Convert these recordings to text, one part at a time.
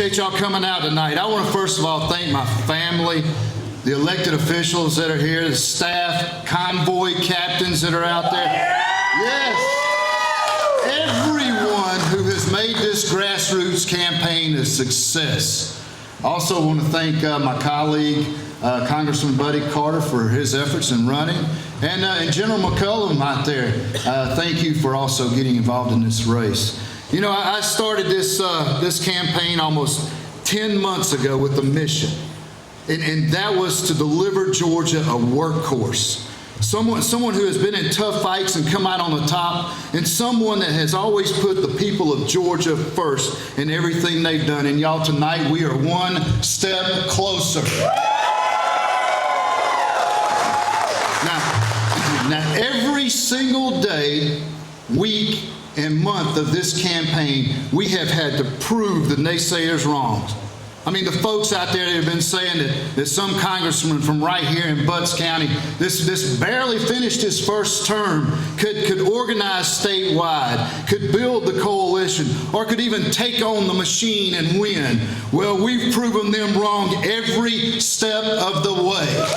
appreciate y'all coming out tonight. I want to first of all thank my family, the elected officials that are here, the staff, convoy captains that are out there. Yes, everyone who has made this grassroots campaign a success. I also want to thank my colleague, Congressman Buddy Carter, for his efforts in running, and General McCullum out there. Thank you for also getting involved in this race. You know, I started this campaign almost 10 months ago with a mission, and that was to deliver Georgia a workhorse. Someone who has been in tough fights and come out on the top, and someone that has always put the people of Georgia first in everything they've done. And y'all, tonight we are one step closer. Now every single day, week, and month of this campaign, we have had to prove the naysayers wrong. I mean, the folks out there that have been saying that some congressman from right here in Butts County, this barely finished his first term, could organize statewide, could build the coalition, or could even take on the machine and win. Well, we've proven them wrong every step of the way.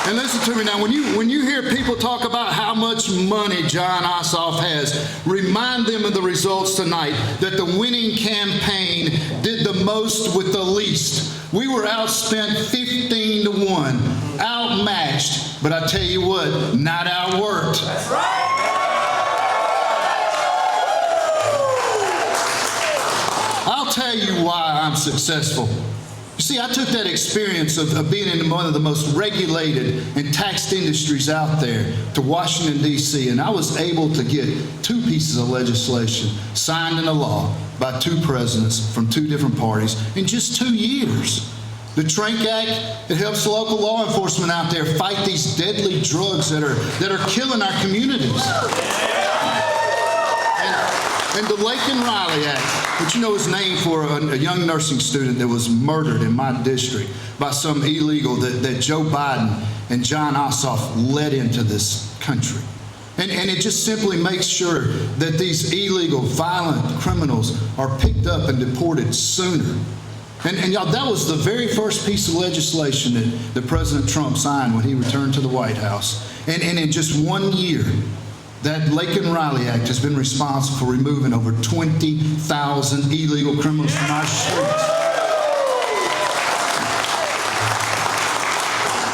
And listen to me now, when you hear people talk about how much money Jon Ossoff has, remind them of the results tonight, that the winning campaign did the most with the least. We were outspent 15-1, outmatched, but I tell you what, not outworked. That's right. I'll tell you why I'm successful. You see, I took that experience of being in one of the most regulated and taxed industries out there to Washington, D.C., and I was able to get 2 pieces of legislation signed into law by 2 presidents from 2 different parties in just 2 years. The Trank Act, it helps local law enforcement out there fight these deadly drugs that are killing our communities. And the Lakin Riley Act, which you know is named for a young nursing student that was murdered in my district by some illegal that Joe Biden and Jon Ossoff led into this country. And it just simply makes sure that these illegal, violent criminals are picked up and deported sooner. And y'all, that was the very first piece of legislation that President Trump signed when he returned to the White House. And in just 1 year, that Lakin Riley Act has been responsible for removing over 20,000 illegal criminals from our streets.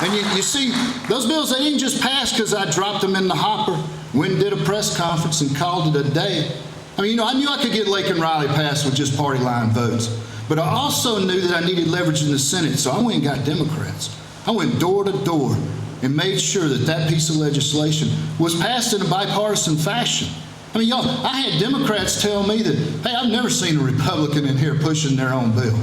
And you see, those bills, they didn't just pass because I dropped them in the hopper, went and did a press conference and called it a day. I mean, you know, I knew I could get Lakin Riley passed with just party line votes, but I also knew that I needed leverage in the Senate, so I went and got Democrats. I went door to door and made sure that piece of legislation was passed in a bipartisan fashion. I mean, y'all, I had Democrats tell me that, hey, I've never seen a Republican in here pushing their own bill.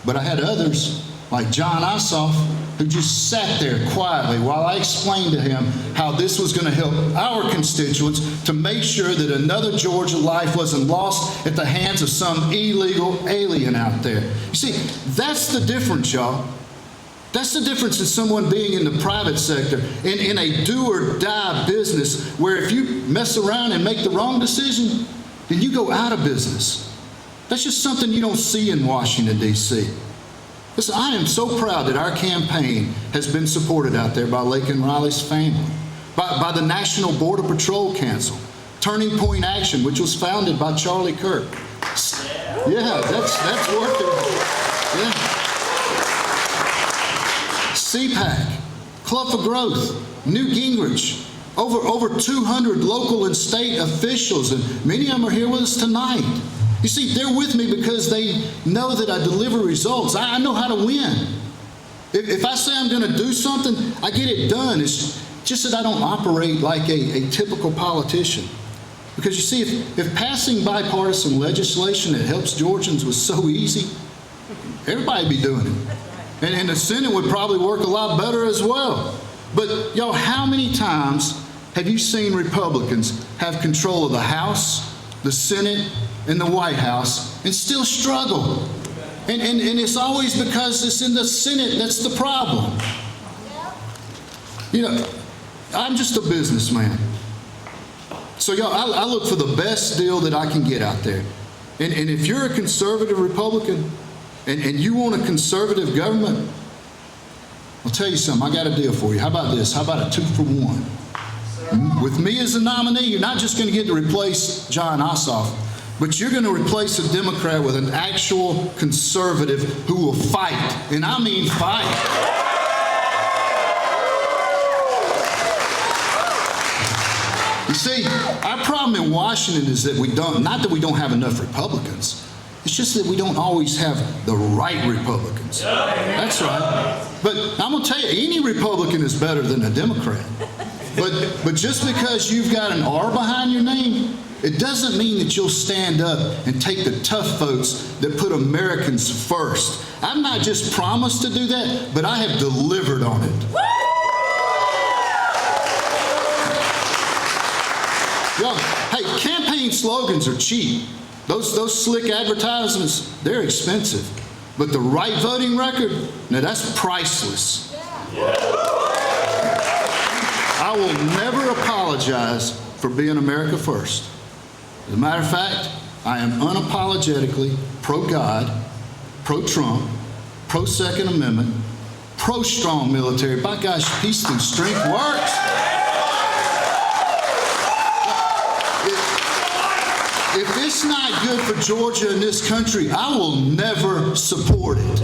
But I had others, like Jon Ossoff, who just sat there quietly while I explained to him how this was going to help our constituents to make sure that another Georgia life wasn't lost at the hands of some illegal alien out there. You see, that's the difference, y'all. That's the difference in someone being in the private sector, in a do-or-die business where if you mess around and make the wrong decision, then you go out of business. That's just something you don't see in Washington, D.C. Listen, I am so proud that our campaign has been supported out there by Lakin Riley's family, by the National Border Patrol Council, Turning Point Action, which was founded by Charlie Kirk. Yeah, that's working. Yeah. CPAC, Club for Growth, Newt Gingrich, over 200 local and state officials, and many of them are here with us tonight. You see, they're with me because they know that I deliver results. I know how to win. If I say I'm going to do something, I get it done. It's just that I don't operate like a typical politician. Because you see, if passing bipartisan legislation that helps Georgians was so easy, everybody'd be doing it. And the Senate would probably work a lot better as well. But y'all, how many times have you seen Republicans have control of the House, the Senate, and the White House and still struggle? And it's always because it's in the Senate that's the problem. You know, I'm just a businessman. So y'all, I look for the best deal that I can get out there. And if you're a conservative Republican and you want a conservative government, I'll tell you something, I got a deal for you. How about this? How about a 2-for-1? With me as a nominee, you're not just going to get to replace Jon Ossoff, but you're going to replace a Democrat with an actual conservative who will fight. And I mean fight. You see, our problem in Washington is that not that we don't have enough Republicans, it's just that we don't always have the right Republicans. That's right. But I'm going to tell you, any Republican is better than a Democrat. But just because you've got an R behind your name, it doesn't mean that you'll stand up and take the tough votes that put Americans first. I've not just promised to do that, but I have delivered on it. Yo, hey, campaign slogans are cheap. Those slick advertisements, they're expensive. But the right voting record, now that's priceless. I will never apologize for being America first. As a matter of fact, I am unapologetically pro-God, pro-Trump, pro-Second Amendment, pro-strong military. By gosh, peace through strength works. If it's not good for Georgia and this country, I will never support it.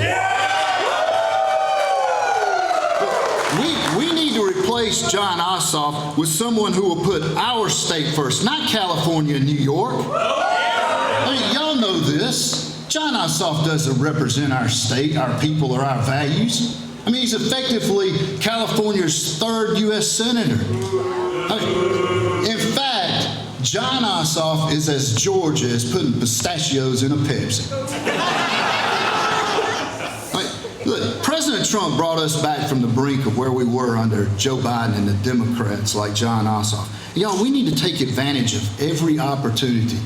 We need to replace Jon Ossoff with someone who will put our state first, not California and New York. I mean, y'all know this. Jon Ossoff doesn't represent our state, our people, or our values. I mean, he's effectively California's 3rd U.S. Senator. I mean, in fact, Jon Ossoff is as Georgia as putting pistachios in a Pepsi. Look, President Trump brought us back from the brink of where we were under Joe Biden and the Democrats like Jon Ossoff. Y'all, we need to take advantage of every opportunity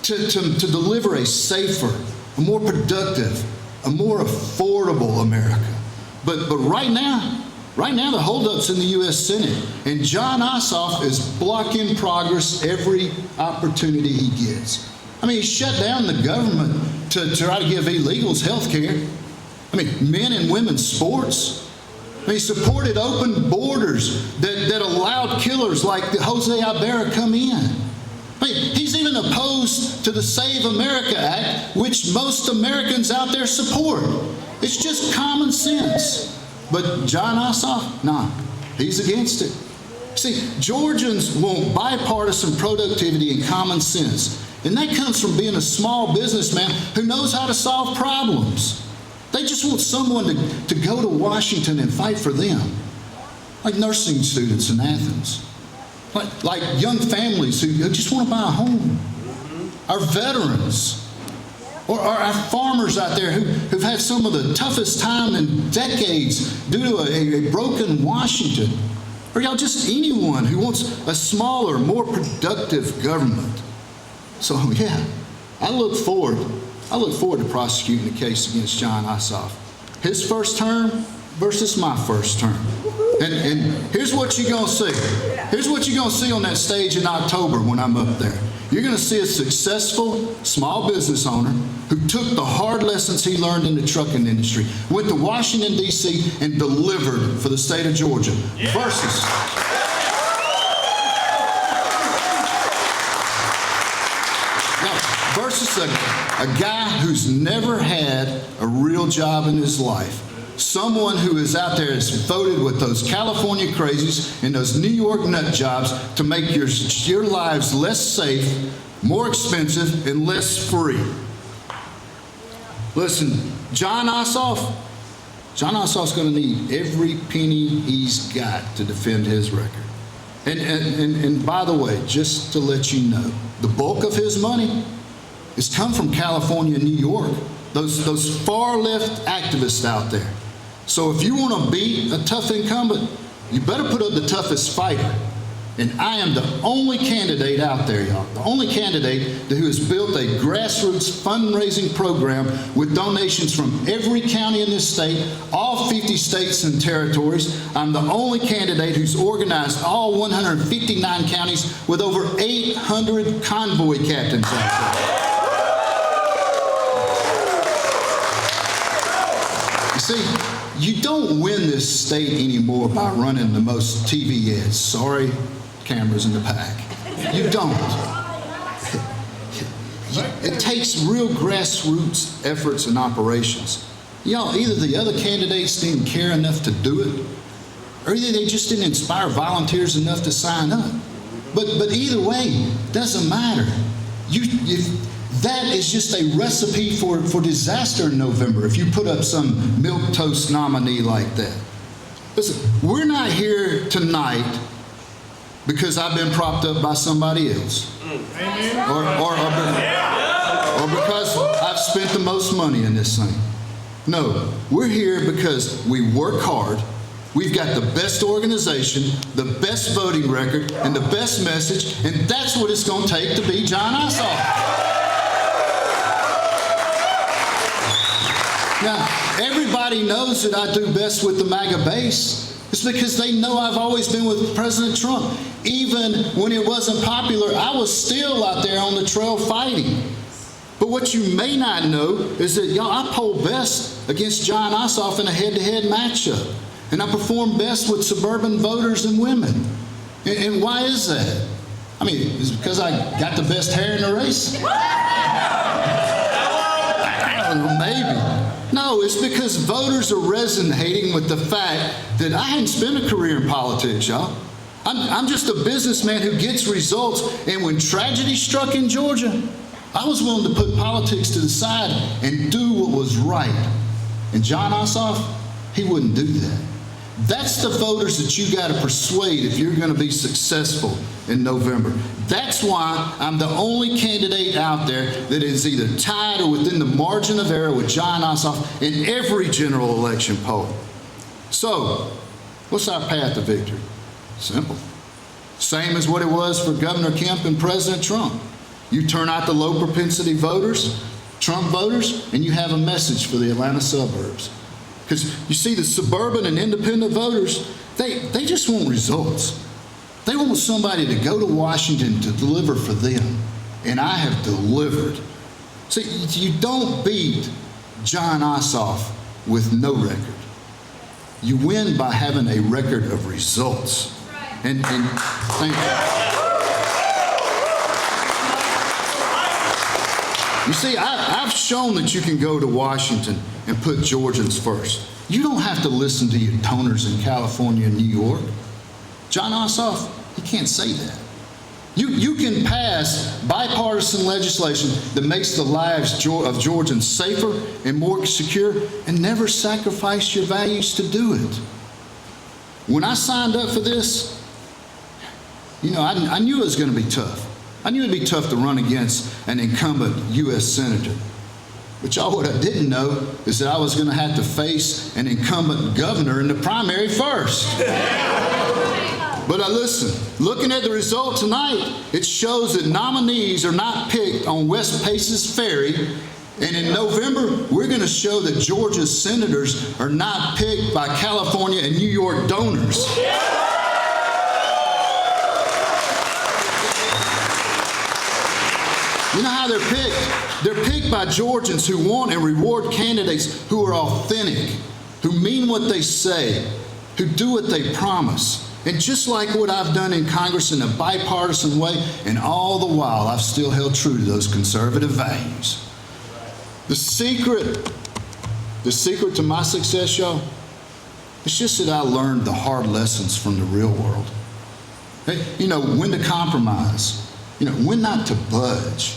to deliver a safer, a more productive, a more affordable America. But right now the holdup's in the U.S. Senate, and Jon Ossoff is blocking progress every opportunity he gets. I mean, he shut down the government to try to give illegals health care. I mean, men and women's sports. I mean, he supported open borders that allowed killers like Jose Ibarra come in. I mean, he's even opposed to the Save America Act, which most Americans out there support. It's just common sense. But Jon Ossoff, nah, he's against it. See, Georgians want bipartisan productivity and common sense. And that comes from being a small businessman who knows how to solve problems. They just want someone to go to Washington and fight for them. Like nursing students in Athens. Like young families who just want to buy a home. Our veterans. Or our farmers out there who've had some of the toughest time in decades due to a broken Washington. Or y'all, just anyone who wants a smaller, more productive government. So yeah, I look forward to prosecuting the case against Jon Ossoff. His first term versus my first term. And here's what you're gonna see. Here's what you're gonna see on that stage in October when I'm up there. You're going to see a successful small business owner who took the hard lessons he learned in the trucking industry, went to Washington, D.C., and delivered for the state of Georgia, versus a guy who's never had a real job in his life. Someone who is out there has voted with those California crazies and those New York nut jobs to make your lives less safe, more expensive, and less free. Listen, Jon Ossoff's going to need every penny he's got to defend his record. And by the way, just to let you know, the bulk of his money has come from California and New York, those far left activists out there. So if you want to beat a tough incumbent, you better put up the toughest fighter. And I am the only candidate out there, y'all, the only candidate who has built a grassroots fundraising program with donations from every county in this state, all 50 states and territories. I'm the only candidate who's organized all 159 counties with over 800 convoy captains out there. You see, you don't win this state anymore by running the most TV ads. Sorry, cameras in the pack. You don't. It takes real grassroots efforts and operations. Y'all, either the other candidates didn't care enough to do it, or either they just didn't inspire volunteers enough to sign up. But either way, doesn't matter. That is just a recipe for disaster in November if you put up some milquetoast nominee like that. Listen, we're not here tonight because I've been propped up by somebody else. Or because I've spent the most money in this thing. No, we're here because we work hard. We've got the best organization, the best voting record, and the best message, and that's what it's going to take to be Jon Ossoff. Now, everybody knows that I do best with the MAGA base. It's because they know I've always been with President Trump. Even when it wasn't popular, I was still out there on the trail fighting. But what you may not know is that, y'all, I poll best against Jon Ossoff in a head-to-head matchup. And I perform best with suburban voters and women. And why is that? I mean, is it because I got the best hair in the race? I don't know, maybe. No, it's because voters are resonating with the fact that I hadn't spent a career in politics, y'all. I'm just a businessman who gets results. And when tragedy struck in Georgia, I was willing to put politics to the side and do what was right. And Jon Ossoff, he wouldn't do that. That's the voters that you got to persuade if you're going to be successful in November. That's why I'm the only candidate out there that is either tied or within the margin of error with Jon Ossoff in every general election poll. So, what's our path to victory? Simple. Same as what it was for Governor Kemp and President Trump. You turn out the low propensity voters, Trump voters, and you have a message for the Atlanta suburbs. Because you see, the suburban and independent voters, they just want results. They want somebody to go to Washington to deliver for them. And I have delivered. See, you don't beat Jon Ossoff with no record. You win by having a record of results. And thank you. You see, I've shown that you can go to Washington and put Georgians first. You don't have to listen to your toners in California and New York. Jon Ossoff, he can't say that. You can pass bipartisan legislation that makes the lives of Georgians safer and more secure and never sacrifice your values to do it. When I signed up for this, you know, I knew it was going to be tough. I knew it'd be tough to run against an incumbent U.S. Senator. But y'all, what I didn't know is that I was going to have to face an incumbent governor in the primary first. But listen, looking at the result tonight, it shows that nominees are not picked on West Paces Ferry. And in November, we're going to show that Georgia's senators are not picked by California and New York donors. You know how they're picked? They're picked by Georgians who want and reward candidates who are authentic, who mean what they say, who do what they promise. And just like what I've done in Congress in a bipartisan way, and all the while I've still held true to those conservative values. The secret to my success, y'all, it's just that I learned the hard lessons from the real world. You know, when to compromise, you know, when not to budge,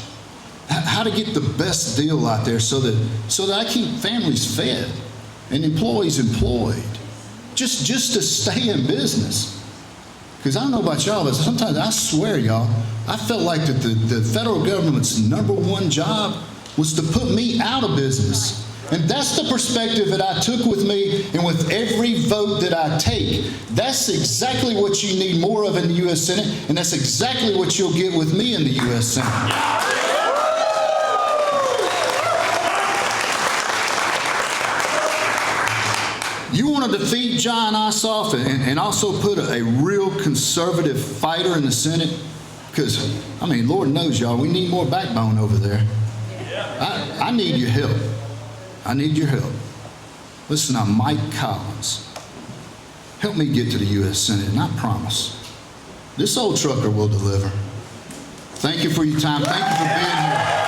how to get the best deal out there so that I keep families fed and employees employed, just to stay in business. Because I don't know about y'all, but sometimes I swear, y'all, I felt like that the federal government's #1 job was to put me out of business. And that's the perspective that I took with me, and with every vote that I take. That's exactly what you need more of in the U.S. Senate, and that's exactly what you'll get with me in the U.S. Senate. You want to defeat John Ossoff and also put a real conservative fighter in the Senate? Because, I mean, Lord knows, y'all, we need more backbone over there. I need your help. I need your help. Listen, I'm Mike Collins. Help me get to the U.S. Senate, and I promise, this old trucker will deliver. Thank you for your time. Thank you for being here.